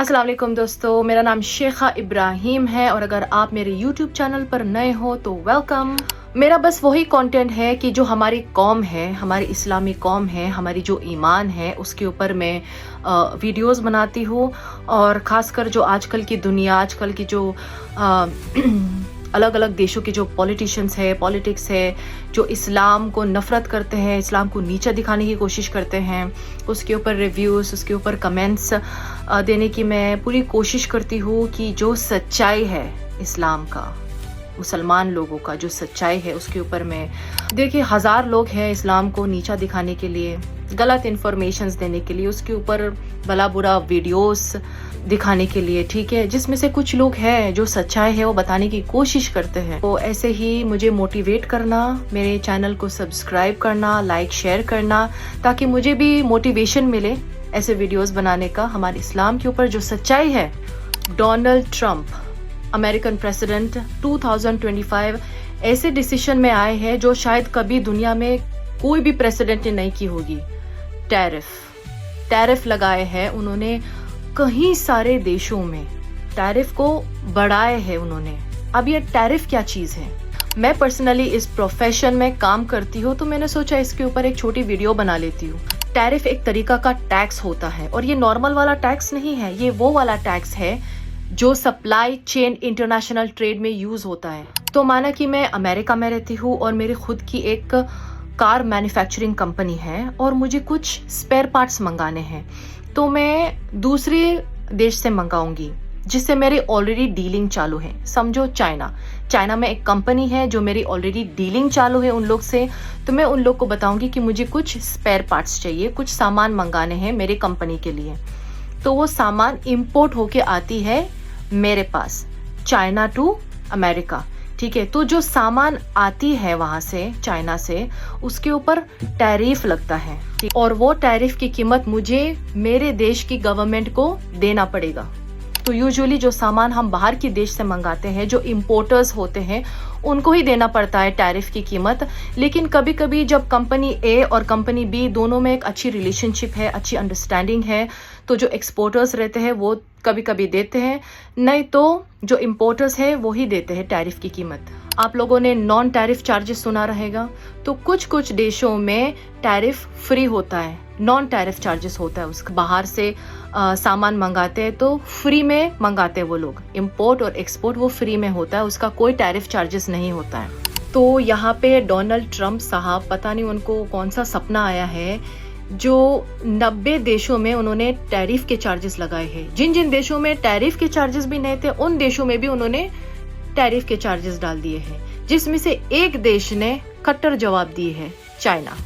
अस्सलाम वालेकुम दोस्तों, मेरा नाम शेखा इब्राहिम है और अगर आप मेरे YouTube चैनल पर नए हो तो वेलकम। मेरा बस वही कंटेंट है कि जो हमारी कौम है, हमारी इस्लामी कौम है, हमारी जो ईमान है उसके ऊपर मैं वीडियोस बनाती हूँ। और ख़ासकर जो आजकल की दुनिया, आजकल की जो अलग अलग देशों के जो पॉलिटिशियंस है, पॉलिटिक्स है, जो इस्लाम को नफ़रत करते हैं, इस्लाम को नीचा दिखाने की कोशिश करते हैं, उसके ऊपर रिव्यूज़, उसके ऊपर कमेंट्स देने की मैं पूरी कोशिश करती हूँ कि जो सच्चाई है इस्लाम का, मुसलमान लोगों का जो सच्चाई है उसके ऊपर मैं, देखिए हज़ार लोग हैं इस्लाम को नीचा दिखाने के लिए, गलत इन्फॉर्मेशंस देने के लिए, उसके ऊपर भला बुरा वीडियोस दिखाने के लिए, ठीक है, जिसमें से कुछ लोग हैं जो सच्चाई है वो बताने की कोशिश करते हैं। तो ऐसे ही मुझे मोटिवेट करना, मेरे चैनल को सब्सक्राइब करना, लाइक शेयर करना, ताकि मुझे भी मोटिवेशन मिले ऐसे वीडियोस बनाने का। हमारे इस्लाम के ऊपर जो सच्चाई है। डोनाल्ड ट्रंप अमेरिकन प्रेसिडेंट 2025 ऐसे डिसीजन में आए हैं जो शायद कभी दुनिया में कोई भी प्रेसिडेंट ने नहीं की होगी। टैरिफ लगाए हैं उन्होंने, कई सारे देशों में टैरिफ को बढ़ाए हैं उन्होंने। अब ये टैरिफ क्या चीज है? मैं पर्सनली इस प्रोफेशन में काम करती हूँ तो मैंने सोचा इसके ऊपर एक छोटी वीडियो बना लेती हूँ। टैरिफ एक तरीका का टैक्स होता है और ये नॉर्मल वाला टैक्स नहीं है, ये वो वाला टैक्स है जो सप्लाई चेन इंटरनेशनल ट्रेड में यूज होता है। तो माना कि मैं अमेरिका में रहती हूँ और मेरी खुद की एक कार मैन्युफैक्चरिंग कंपनी है और मुझे कुछ स्पेयर पार्ट्स मंगाने हैं, तो मैं दूसरे देश से मंगाऊंगी जिससे मेरी ऑलरेडी डीलिंग चालू है। समझो चाइना में एक कंपनी है जो मेरी ऑलरेडी डीलिंग चालू है उन लोग से, तो मैं उन लोग को बताऊंगी कि मुझे कुछ स्पेयर पार्ट्स चाहिए, कुछ सामान मंगाने हैं मेरे कंपनी के लिए। तो वो सामान इंपोर्ट होके आती है मेरे पास, चाइना टू अमेरिका, ठीक है। तो जो सामान आती है वहां से, चाइना से, उसके ऊपर टैरिफ लगता है और वो टैरिफ की कीमत मुझे मेरे देश की गवर्नमेंट को देना पड़ेगा। तो यूजुअली जो सामान हम बाहर के देश से मंगाते हैं, जो इंपोर्टर्स होते हैं, उनको ही देना पड़ता है टैरिफ की कीमत। लेकिन कभी कभी जब कंपनी ए और कंपनी बी दोनों में एक अच्छी रिलेशनशिप है, अच्छी अंडरस्टैंडिंग है, तो जो एक्सपोर्टर्स रहते हैं वो कभी कभी देते हैं, नहीं तो जो इंपोर्टर्स है वो ही देते हैं टैरिफ की कीमत। आप लोगों ने नॉन टैरिफ चार्जेस सुना रहेगा, तो कुछ देशों में टैरिफ फ्री होता है, नॉन टैरिफ चार्जेस होता है उसका। बाहर से सामान मंगाते हैं तो फ्री में मंगाते हैं वो लोग, इंपोर्ट और एक्सपोर्ट वो फ्री में होता है, उसका कोई टैरिफ चार्जेस नहीं होता है। तो यहाँ पे डोनाल्ड ट्रंप साहब, पता नहीं उनको कौन सा सपना आया है, जो 90 देशों में उन्होंने टैरिफ के चार्जेस लगाए हैं। जिन जिन देशों में टैरिफ के चार्जेस भी नहीं थे उन देशों में भी उन्होंने टैरिफ के चार्जेस डाल दिए हैं, जिसमें से एक देश ने खट्टर जवाब दिए है, चाइना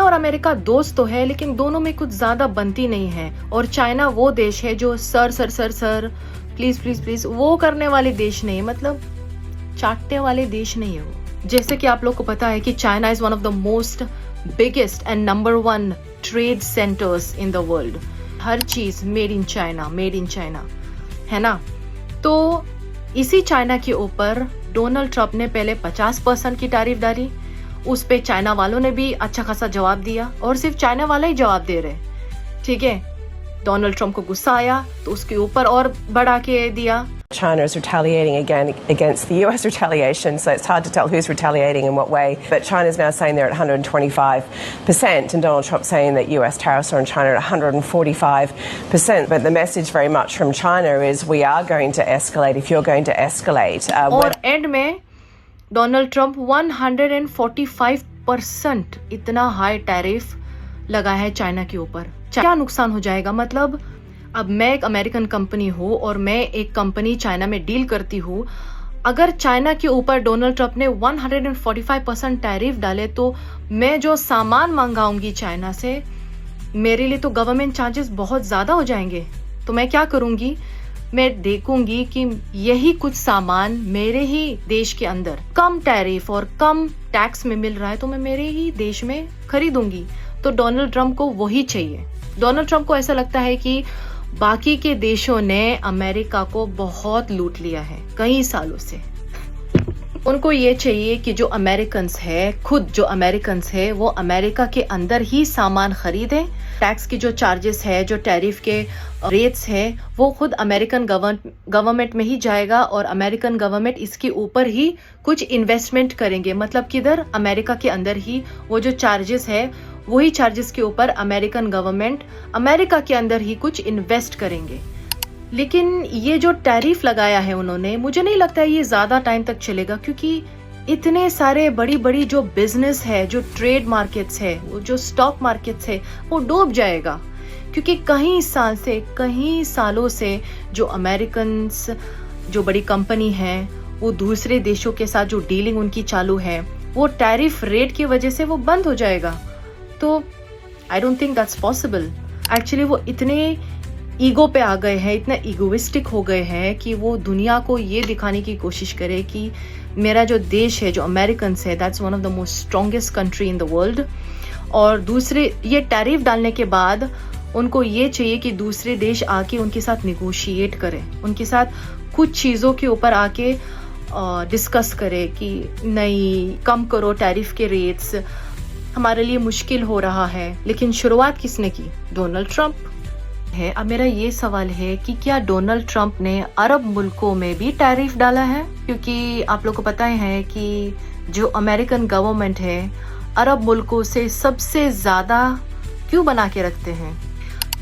और अमेरिका दोस्त तो है लेकिन दोनों में कुछ ज्यादा बनती नहीं है। और चाइना वो देश है जो सर प्लीज वो करने वाले देश नहीं है, मतलब चाटने वाले देश नहीं है वो। जैसे कि आप लोग को पता है कि China is one of the most biggest and number 1 trade centres in the world. हर चीज मेड इन चाइना है ना। तो इसी चाइना के ऊपर डोनाल्ड ट्रंप ने पहले 50% की टैरिफ डाली, उस पे चाइना वालों ने भी अच्छा खासा जवाब दिया और सिर्फ चाइना वाला ही जवाब दे रहे, ठीक है। डोनाल्ड ट्रंप को गुस्सा आया तो उसके ऊपर और बढ़ा के दिया। China is retaliating again against the US retaliation, so it's hard to tell who's retaliating in what way. But China's now saying they're at 125%, and Donald Trump saying that US tariffs are on China at 145%. But the message very much from China is we are going to escalate if you're going to escalate. और and में Donald Trump 145% इतना high tariff लगा है China के ऊपर। क्या नुकसान हो जाएगा? मतलब अब मैं एक अमेरिकन कंपनी हूँ और मैं एक कंपनी चाइना में डील करती हूँ, अगर चाइना के ऊपर डोनाल्ड ट्रंप ने 145% टैरिफ डाले तो मैं जो सामान मंगाऊंगी चाइना से, मेरे लिए तो गवर्नमेंट चार्जेस बहुत ज्यादा हो जाएंगे। तो मैं क्या करूंगी, मैं देखूंगी कि यही कुछ सामान मेरे ही देश के अंदर कम टैरिफ और कम टैक्स में मिल रहा है तो मैं मेरे ही देश में खरीदूंगी। तो डोनाल्ड ट्रंप को वही चाहिए। डोनाल्ड ट्रंप को ऐसा लगता है कि बाकी के देशों ने अमेरिका को बहुत लूट लिया है कई सालों से। उनको ये चाहिए कि जो अमेरिकन्स है, खुद जो अमेरिकन्स है, वो अमेरिका के अंदर ही सामान खरीदें। टैक्स की जो चार्जेस है, जो टैरिफ के रेट्स है, वो खुद अमेरिकन गवर्नमेंट में ही जाएगा और अमेरिकन गवर्नमेंट इसके ऊपर ही कुछ इन्वेस्टमेंट करेंगे। मतलब किधर, अमेरिका के अंदर ही वो जो चार्जेस है, वही चार्जेस के ऊपर अमेरिकन गवर्नमेंट अमेरिका के अंदर ही कुछ इन्वेस्ट करेंगे। लेकिन ये जो टैरिफ लगाया है उन्होंने, मुझे नहीं लगता है ये ज्यादा टाइम तक चलेगा, क्योंकि इतने सारे बड़ी बड़ी जो बिजनेस है, जो ट्रेड मार्केट्स है, वो जो स्टॉक मार्केट्स है, वो डूब जाएगा। क्योंकि कई सालों से जो अमेरिकन्स, जो बड़ी कंपनी है, वो दूसरे देशों के साथ जो डीलिंग उनकी चालू है, वो टैरिफ रेट की वजह से वो बंद हो जाएगा। तो I don't think that's possible. Actually वो इतने ईगो पे आ गए हैं, इतना ईगोइस्टिक हो गए हैं कि वो दुनिया को ये दिखाने की कोशिश करे कि मेरा जो देश है, जो अमेरिकन्स है, that's one of the most strongest country in the world. और दूसरे, ये टैरिफ डालने के बाद उनको ये चाहिए कि दूसरे देश आके उनके साथ निगोशिएट करें, उनके साथ कुछ चीज़ों के ऊपर आके डिस्कस करे कि नहीं, कम करो टैरिफ के रेट्स, हमारे लिए मुश्किल हो रहा है। लेकिन शुरुआत किसने की? डोनाल्ड ट्रंप है। अब मेरा ये सवाल है कि क्या डोनाल्ड ट्रंप ने अरब मुल्कों में भी टैरिफ डाला है? क्योंकि आप लोगों को पता है कि जो अमेरिकन गवर्नमेंट है, अरब मुल्कों से सबसे ज़्यादा क्यों बना के रखते हैं।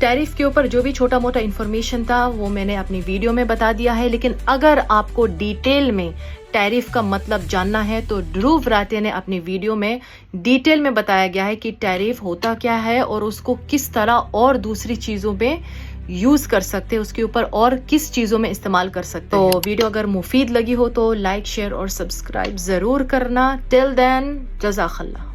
टैरिफ के ऊपर जो भी छोटा मोटा इन्फॉर्मेशन था वो मैंने अपनी वीडियो में बता दिया है। लेकिन अगर आपको डिटेल में टैरिफ का मतलब जानना है तो ध्रुव राठिया ने अपनी वीडियो में डिटेल में बताया गया है कि टैरिफ होता क्या है और उसको किस तरह और दूसरी चीज़ों में यूज कर सकते हैं, उसके ऊपर और किस चीज़ों में इस्तेमाल कर सकते हैं। तो वीडियो अगर मुफीद लगी हो तो लाइक, शेयर और सब्सक्राइब ज़रूर करना। टिल देन, जज़ाकल्लाह।